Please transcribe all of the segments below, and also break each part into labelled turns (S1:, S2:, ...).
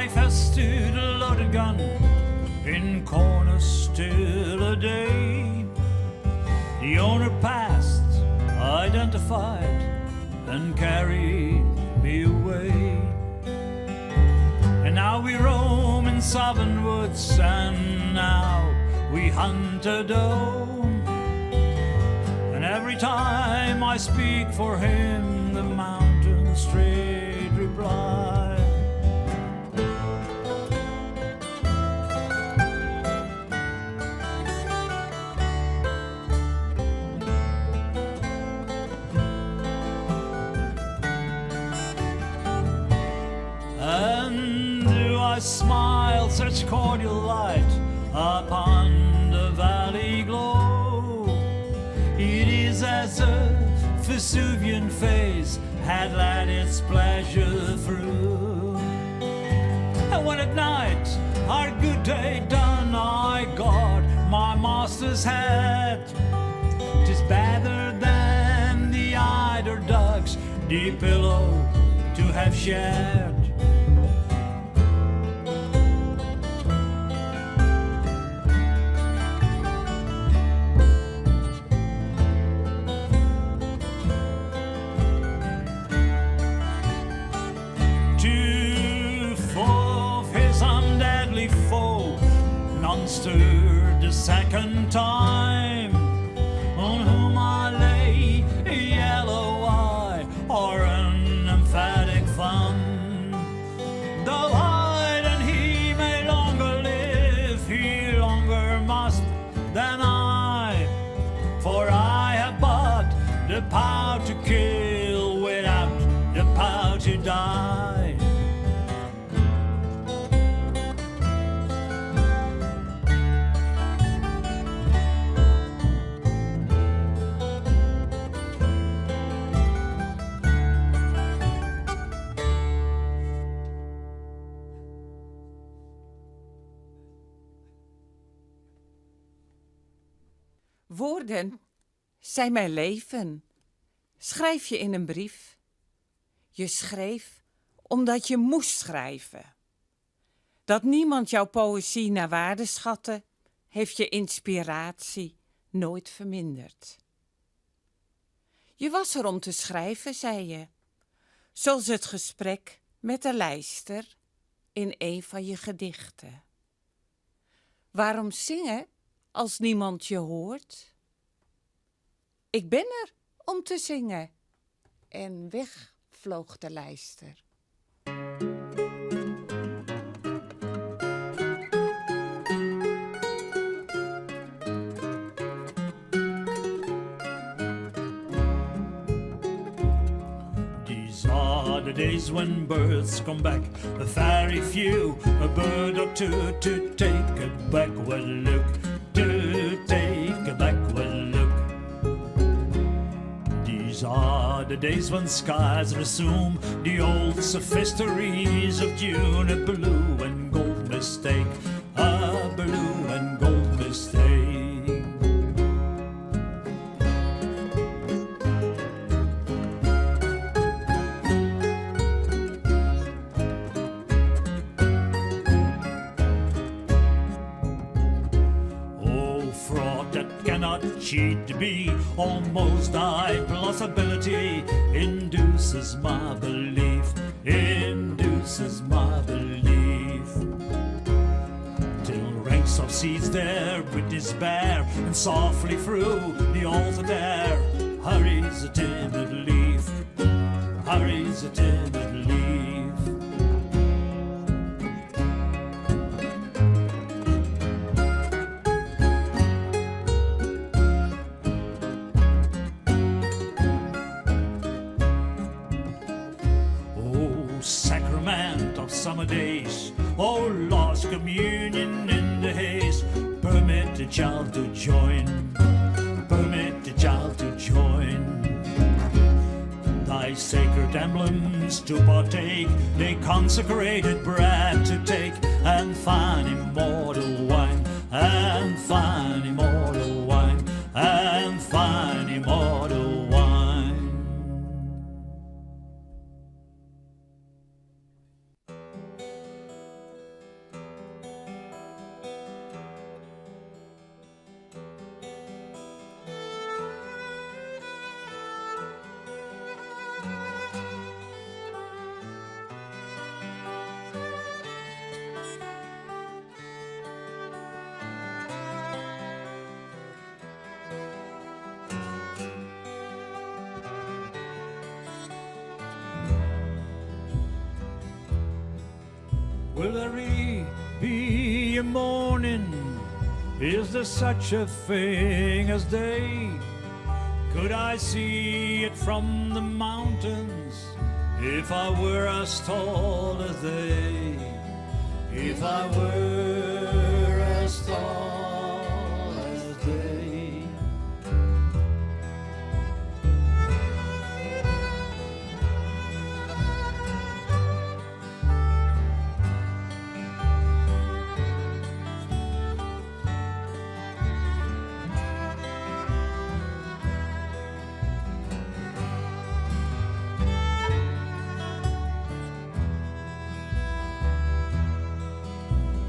S1: wife has stood a loaded gun in corner still a day. The owner passed, identified, and carried me away. And now we roam in southern woods, and now we hunt a doe. And every time I speak for him, the mountain straight reply. I smile such cordial light upon the valley glow. It is as if Vesuvian face had let its pleasure through. And when at night our good day done, I guard my master's head. 'Tis better than the eider dug's deep pillow to have shared. Stirred the second time, on whom I lay a yellow eye or an emphatic thumb. Though I and he may longer live, he longer must than I, for I have but the power to kill without the power to die.
S2: Woorden zijn mijn leven. Schrijf je in een brief. Je schreef omdat je moest schrijven. Dat niemand jouw poëzie naar waarde schatte, heeft je inspiratie nooit verminderd. Je was er om te schrijven, zei je, zoals het gesprek met de lijster in een van je gedichten. Waarom zingen als niemand je hoort? Ik ben er om te zingen. En weg vloog de lijster.
S1: These are the days when birds come back, a very few, a bird or two, to take a backward look, to take a backward look. These are the days when skies resume the old sophisteries of June, a blue and gold mistake, a blue and gold mistake. Cheat me, almost thy plausibility induces my belief, induces my belief. Till ranks of seeds there with despair, and softly through the altar there hurries a timid leaf, hurries a timid leaf. Summer days, oh lost communion in the haze, permit the child to join, permit the child to join. Thy sacred emblems to partake, they consecrated bread to take, and fine immortal wine, and fine immortal wine, and fine immortal wine. Will there really be a morning? Is there such a thing as day? Could I see it from the mountains if I were as tall as they? If I were as tall as they.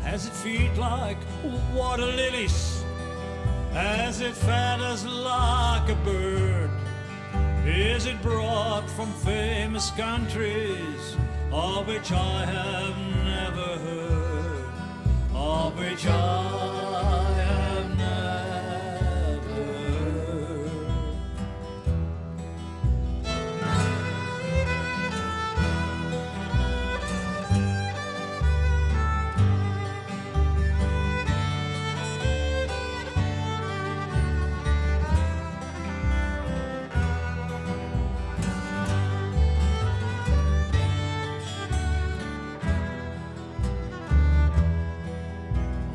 S1: Has it feet like water lilies? Has it feathers like a bird? Is it brought from famous countries of which I have never heard? Of which I have never heard.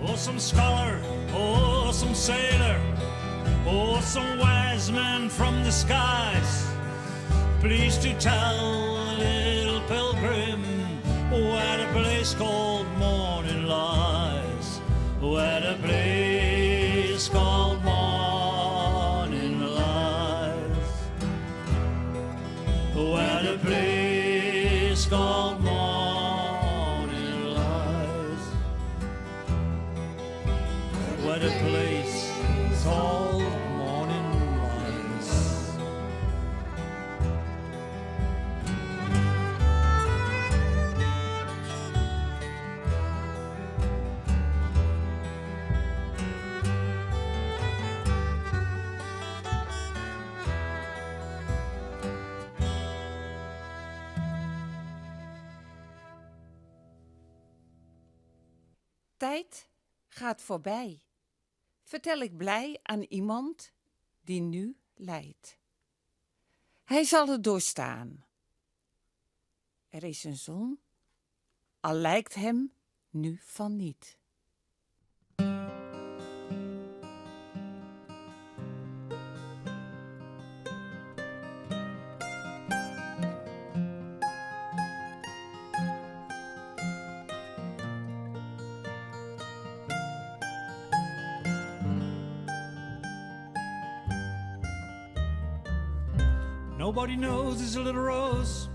S1: Oh, some scholar, oh, some sailor, oh, some wise man from the skies, please to tell a little pilgrim where the place called morning lies, where the place called morning lies, where the place called morning lies, where the place called morning lies.
S2: Tijd gaat voorbij. Vertel ik blij aan iemand die nu lijdt. Hij zal het doorstaan. Er is een zon, al lijkt hem nu van niet.
S1: Nobody knows this little rose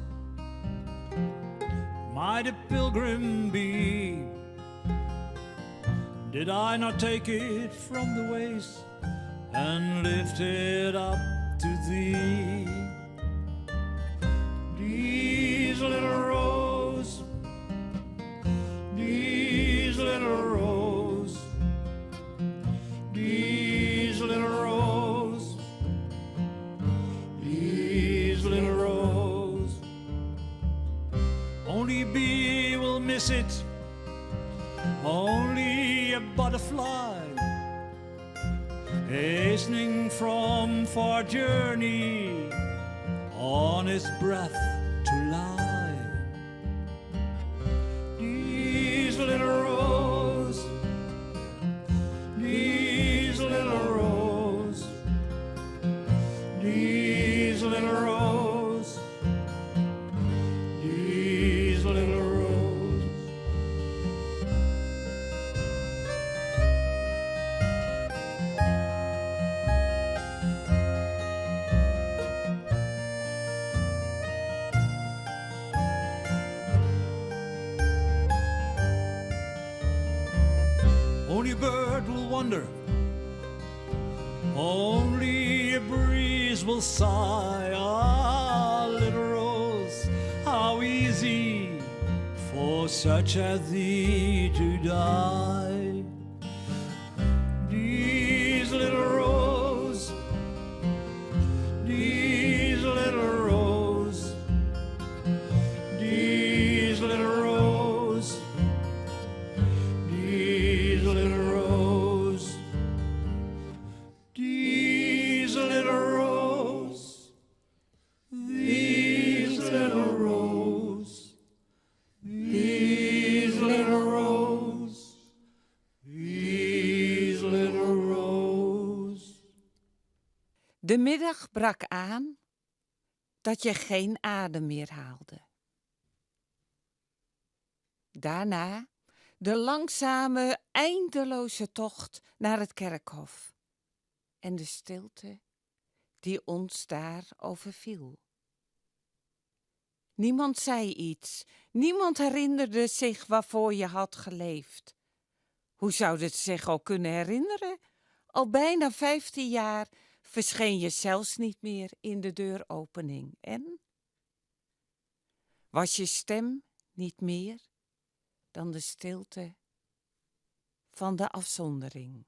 S1: might a pilgrim be. Did I not take it from the waste and lift it up to thee? These little rose, these little rose, these little rose, these little rose. Only a bee will miss it, only a butterfly hastening from far journey on its breath to lie. These little rose, these little rose, these little rose, these little rose. Only a bird will wonder, only a breeze will sigh. Ah, little rose, how easy for such as thee to die. These little rose, these little rose, these little rose,
S2: De middag brak aan dat je geen adem meer haalde. Daarna de langzame, eindeloze tocht naar het kerkhof en de stilte die ons daar overviel. Niemand zei iets, niemand herinnerde zich waarvoor je had geleefd. Hoe zou het zich ook kunnen herinneren? Al bijna 15 jaar verscheen je zelfs niet meer in de deuropening. En? Was je stem niet meer dan de stilte van de afzondering?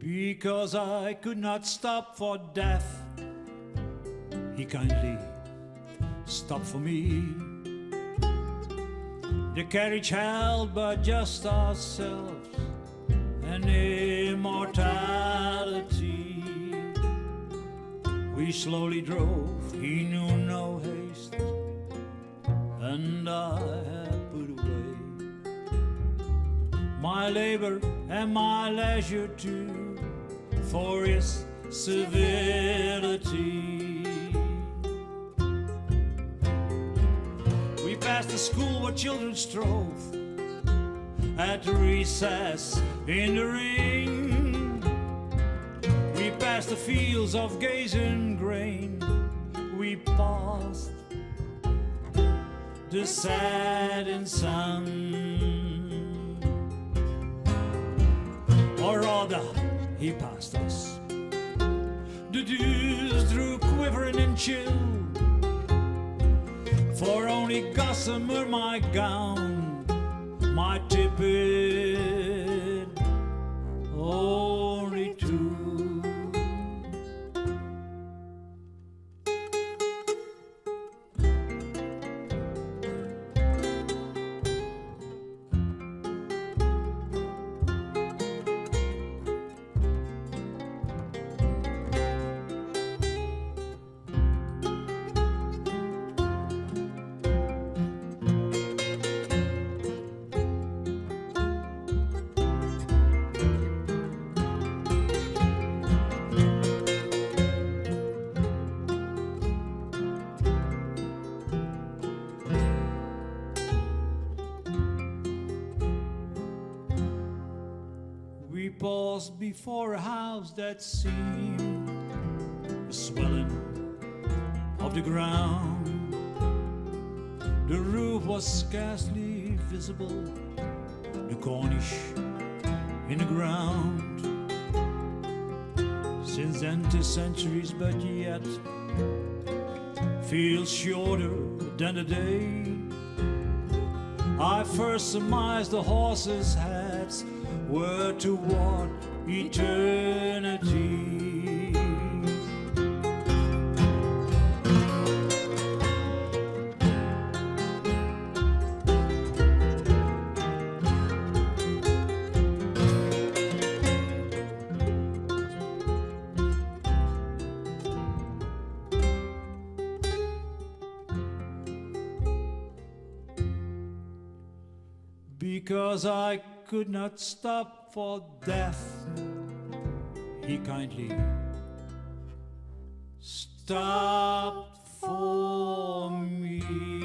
S1: Because I could not stop for death, he kindly stopped for me. The carriage held but just ourselves and immortality. We slowly drove, he knew no haste, and I had put away my labor and my leisure too, for his civility. We passed the school where children strove at recess in the ring. We passed the fields of gazing grain. We passed the setting sun. Or rather, he passed us. The dews drew quivering and chill, for only gossamer my gown, my tippet, only two. We paused before a house that seemed a swelling of the ground. The roof was scarcely visible, the cornice in the ground. Since then 'tis centuries, but yet feels shorter than a day. I first surmised the horses' heads were toward eternity. Because I could not stop for death, he kindly stopped for me.